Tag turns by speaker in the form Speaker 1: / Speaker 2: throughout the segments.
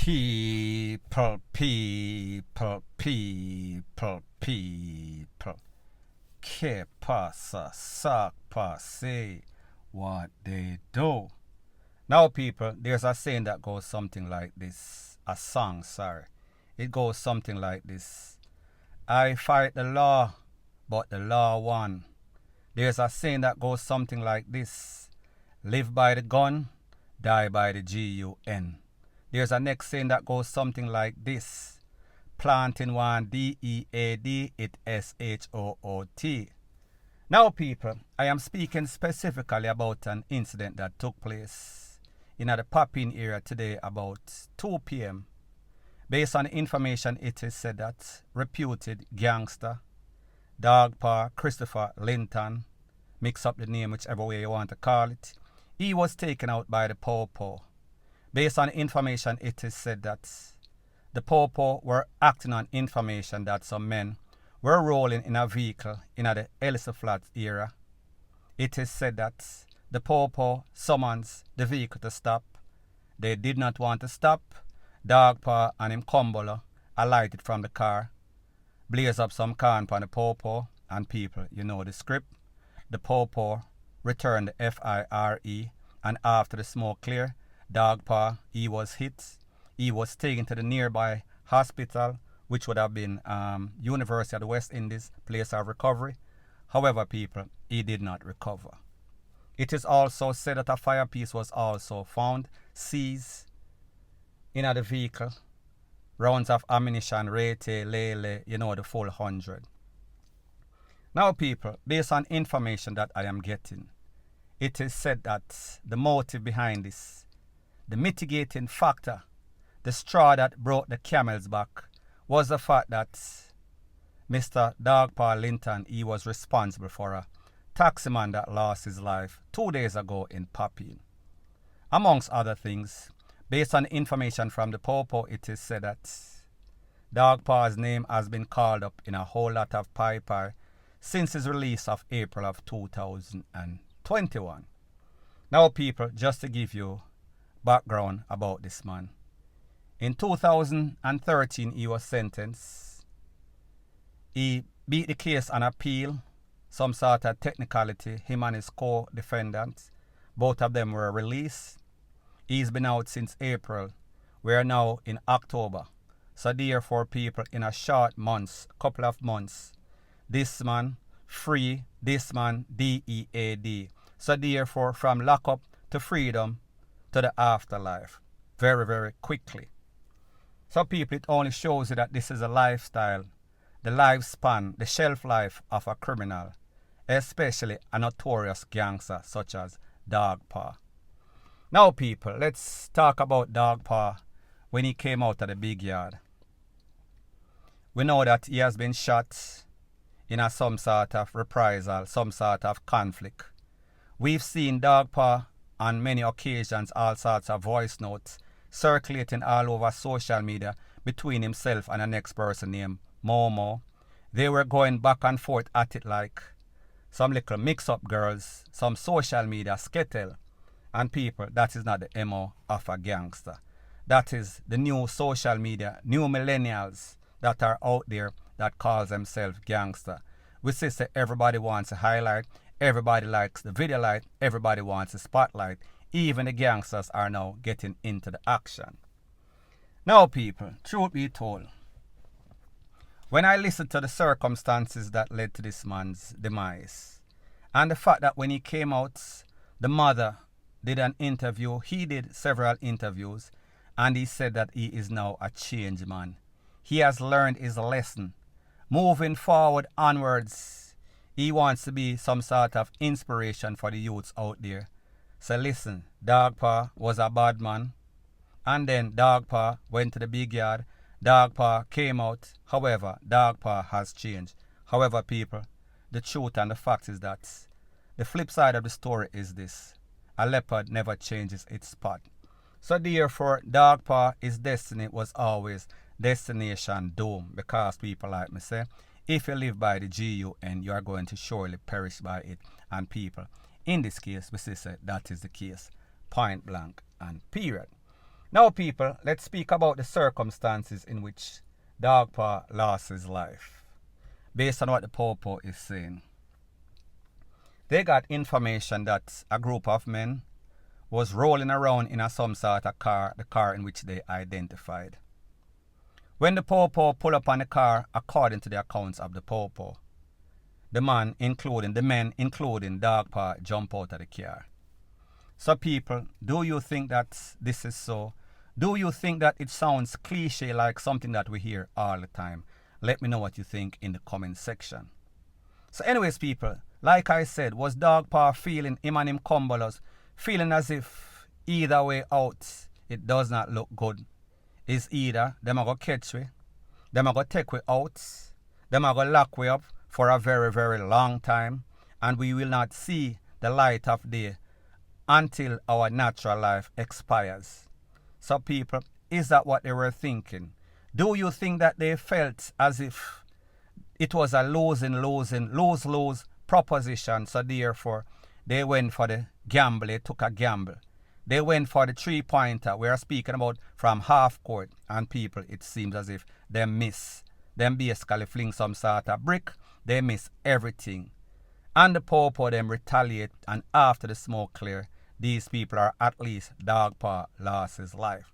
Speaker 1: People. Que pasa, sac passe, what they do. Now, people, there's a saying that goes something like this. A song, sorry. It goes something like this. I fight the law, but the law won. There's a saying that goes something like this. Live by the gun, die by the gun. There's a next saying that goes something like this. Planting one D-E-A-D, it S-H00T. Now, people, I am speaking specifically about an incident that took place in the Papine area today about 2 p.m. Based on information, it is said that reputed gangster Dawg Paw Christopher Linton, mix up the name whichever way you want to call it, he was taken out by the Paw. Based on information, it is said that the Paw were acting on information that some men were rolling in a vehicle in the Ellison Flats area. It is said that the Paw summons the vehicle to stop. They did not want to stop. Dawg Paw and him Cumbolo alighted from the car, blaze up some corn upon the Paw, and people, you know the script. The Paw returned the FIRE, and after the smoke clear, Dawg Paw, he was hit. He was taken to the nearby hospital, which would have been University of the West Indies, place of recovery. However, people, he did not recover. It is also said that a fire piece was also found, seized in the vehicle. Rounds of ammunition, rate, lele, you know, the full 100. Now, people, based on information that I am getting, it is said that the motive behind this, the mitigating factor, the straw that broke the camel's back, was the fact that Mr. Dawg Paw Linton, he was responsible for a taximan that lost his life 2 days ago in Papine. Amongst other things, based on information from the Paw, it is said that Dawg Paw's name has been called up in a whole lot of pie since his release of April of 2021. Now, people, just to give you background about this man. In 2013, he was sentenced. He beat the case on appeal, some sort of technicality. Him and his co-defendants, both of them were released. He's been out since April. We are now in October. So therefore, people, in a short couple of months, this man free, this man DEAD. So therefore, from lockup to freedom to the afterlife, very, very quickly. So people, it only shows you that this is a lifestyle, the lifespan, the shelf life of a criminal, especially a notorious gangster such as Dawg Paw. Now, people, let's talk about Dawg Paw when he came out of the big yard. We know that he has been shot in some sort of reprisal, some sort of conflict. We've seen Dawg Paw on many occasions, all sorts of voice notes circulating all over social media between himself and the next person named Momo. They were going back and forth at it like some little mix-up girls, some social media skittle. And people, that is not the MO of a gangster. That is the new social media, new millennials that are out there that calls themselves gangster. We say everybody wants a highlight, everybody likes the video light, everybody wants a spotlight. Even the gangsters are now getting into the action. Now, people, truth be told, when I listened to the circumstances that led to this man's demise, and the fact that when he came out, the mother did an interview, he did several interviews, and he said that he is now a changed man. He has learned his lesson. Moving forward onwards, he wants to be some sort of inspiration for the youths out there. So listen, Dawg Paw was a bad man, and then Dawg Paw went to the big yard. Dawg Paw came out. However, Dawg Paw has changed. However, people, the truth and the fact is that the flip side of the story is this. A leopard never changes its spot. So therefore, Dawg Paw, his destiny was always destination doom, because people like me say, if you live by the GUN, you are going to surely perish by it. And people, in this case, we say that is the case, point blank and period. Now, people, let's speak about the circumstances in which Dawg Paw lost his life. Based on what the Popo is saying, they got information that a group of men was rolling around in some sort of car, the car in which they identified. When the Popo pulled up on the car, according to the accounts of the Popo, the men, including Dawg Paw, jump out of the car. So people, do you think that this is so? Do you think that it sounds cliche like something that we hear all the time? Let me know what you think in the comment section. So anyways, people, like I said, was Dawg Paw feeling, him and him cumbullers, feeling as if either way out, it does not look good. It's either them are going to catch we, them are going to take we out, them are going to lock we up for a very, very long time, and we will not see the light of day until our natural life expires. So people, is that what they were thinking? Do you think that they felt as if it was a lose-lose proposition, so therefore they went for the gamble, they took a gamble. They went for the three-pointer. We are speaking about from half court, and people, it seems as if they miss. Them basically fling some sort of brick, they miss everything. And the Popo them retaliate, and after the smoke clear, these people are at least Dawg Paw lost his life.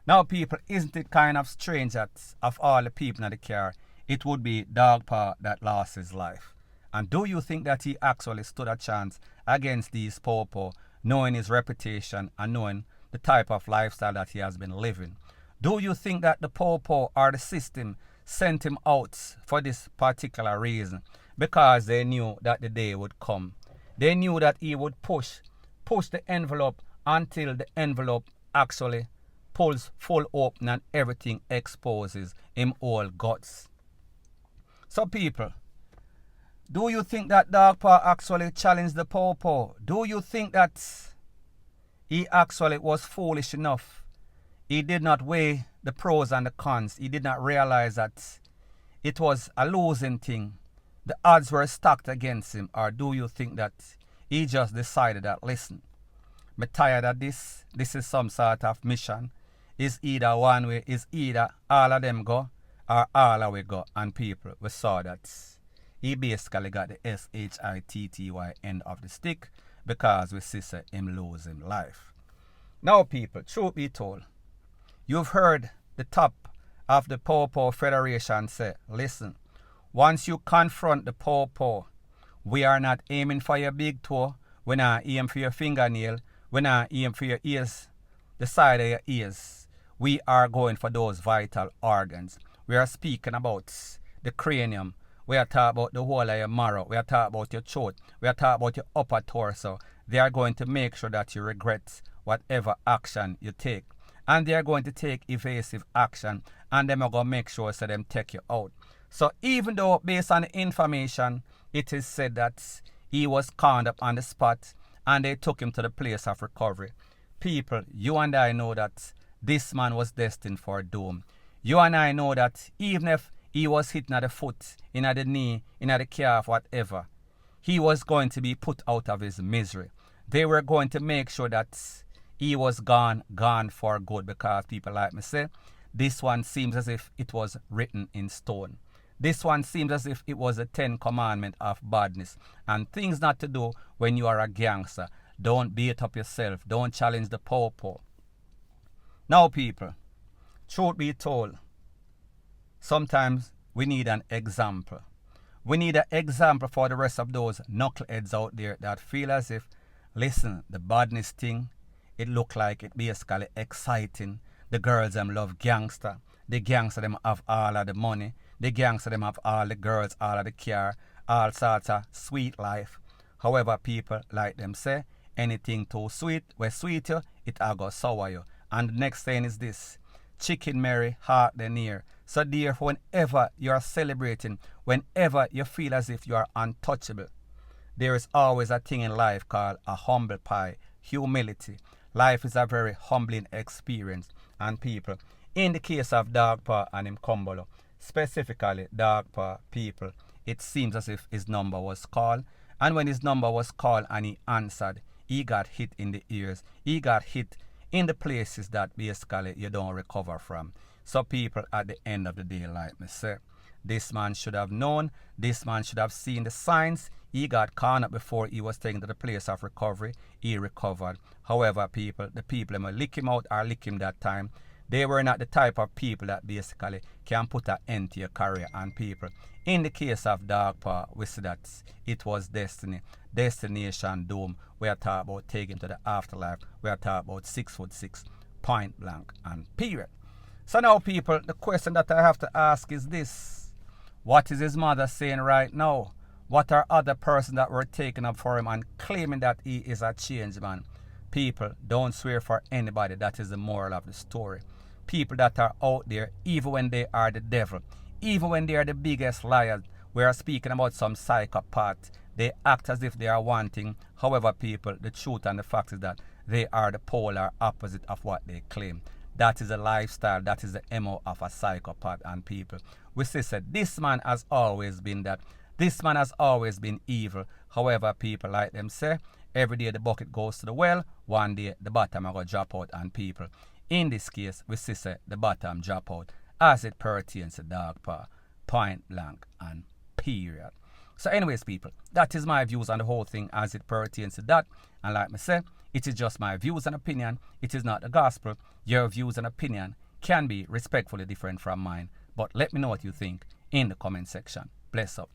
Speaker 1: Now people, isn't it kind of strange that of all the people in the car, it would be Dawg Paw that lost his life? And do you think that he actually stood a chance against these Popo, knowing his reputation and knowing the type of lifestyle that he has been living? Do you think that the Popo or the system sent him out for this particular reason? Because they knew that the day would come. They knew that he would push the envelope until the envelope actually pulls full open and everything exposes him all guts. So people, do you think that Dawg Paw actually challenged the Popo? Do you think that he actually was foolish enough? He did not weigh the pros and the cons. He did not realize that it was a losing thing. The odds were stacked against him. Or do you think that he just decided that, listen, I'm tired of this. This is some sort of mission. It's either one way, it's either all of them go or all of we go. And people, we saw that he basically got the S-H-00T end of the stick because we see him lose him life. Now people, truth be told, you've heard the top of the Popo Federation say, listen, once you confront the Popo, we are not aiming for your big toe, we're not aiming for your fingernail, we're not aiming for your ears, the side of your ears. We are going for those vital organs. We are speaking about the cranium. We are talking about the whole of your marrow. We are talking about your throat. We are talking about your upper torso. They are going to make sure that you regret whatever action you take. And they are going to take evasive action. And they are going to make sure so them take you out. So even though based on the information, it is said that he was conned up on the spot and they took him to the place of recovery. People, you and I know that this man was destined for doom. You and I know that even if he was hit in the foot, in the knee, in the calf, whatever, he was going to be put out of his misery. They were going to make sure that he was gone for good, because people like me say, this one seems as if it was written in stone. This one seems as if it was a 10 commandment of badness and things not to do when you are a gangster. Don't beat up yourself. Don't challenge the Popo. Now people, truth be told, sometimes we need an example. We need an example for the rest of those knuckleheads out there that feel as if, listen, the badness thing, it look like it basically exciting. The girls them love gangster. The gangster them have all of the money. The gangster them have all the girls, all of the car, all sorts of sweet life. However, people like them say, anything too sweet, where sweet you, it all go sour you. And the next thing is this, chicken Mary, heart the near. So therefore, whenever you are celebrating, whenever you feel as if you are untouchable, there is always a thing in life called a humble pie, humility. Life is a very humbling experience. And people, in the case of Dawg Paw and him Kumbolo, specifically Dawg Paw, people, it seems as if his number was called. And when his number was called and he answered, he got hit in the ears. He got hit in the places that basically you don't recover from. So people, at the end of the day, like me say, this man should have known, this man should have seen the signs. He got caught up before he was taken to the place of recovery. He recovered. However, people, the people that lick him out or lick him that time, they were not the type of people that basically can put an end to your career. And people, in the case of Dawg Paw, we see that it was destiny, destination, doom. We are talking about taking him to the afterlife. We are talking about 6'6", point blank and period. So now people, the question that I have to ask is this. What is his mother saying right now? What are other persons that were taken up for him and claiming that he is a changed man? People, don't swear for anybody. That is the moral of the story. People that are out there, even when they are the devil, even when they are the biggest liars, we are speaking about some psychopath. They act as if they are wanting. However, people, the truth and the fact is that they are the polar opposite of what they claim. That is a lifestyle, that is the MO of a psychopath. And people, we say this man has always been that. This man has always been evil. However, people, like them say, every day the bucket goes to the well, one day the bottom are going to drop out. And people, in this case, we say the bottom drop out as it pertains to Dawg Paw, point blank and period. So anyways, people, that is my views on the whole thing as it pertains to that. And like me say, it is just my views and opinion. It is not the gospel. Your views and opinion can be respectfully different from mine. But let me know what you think in the comment section. Bless up.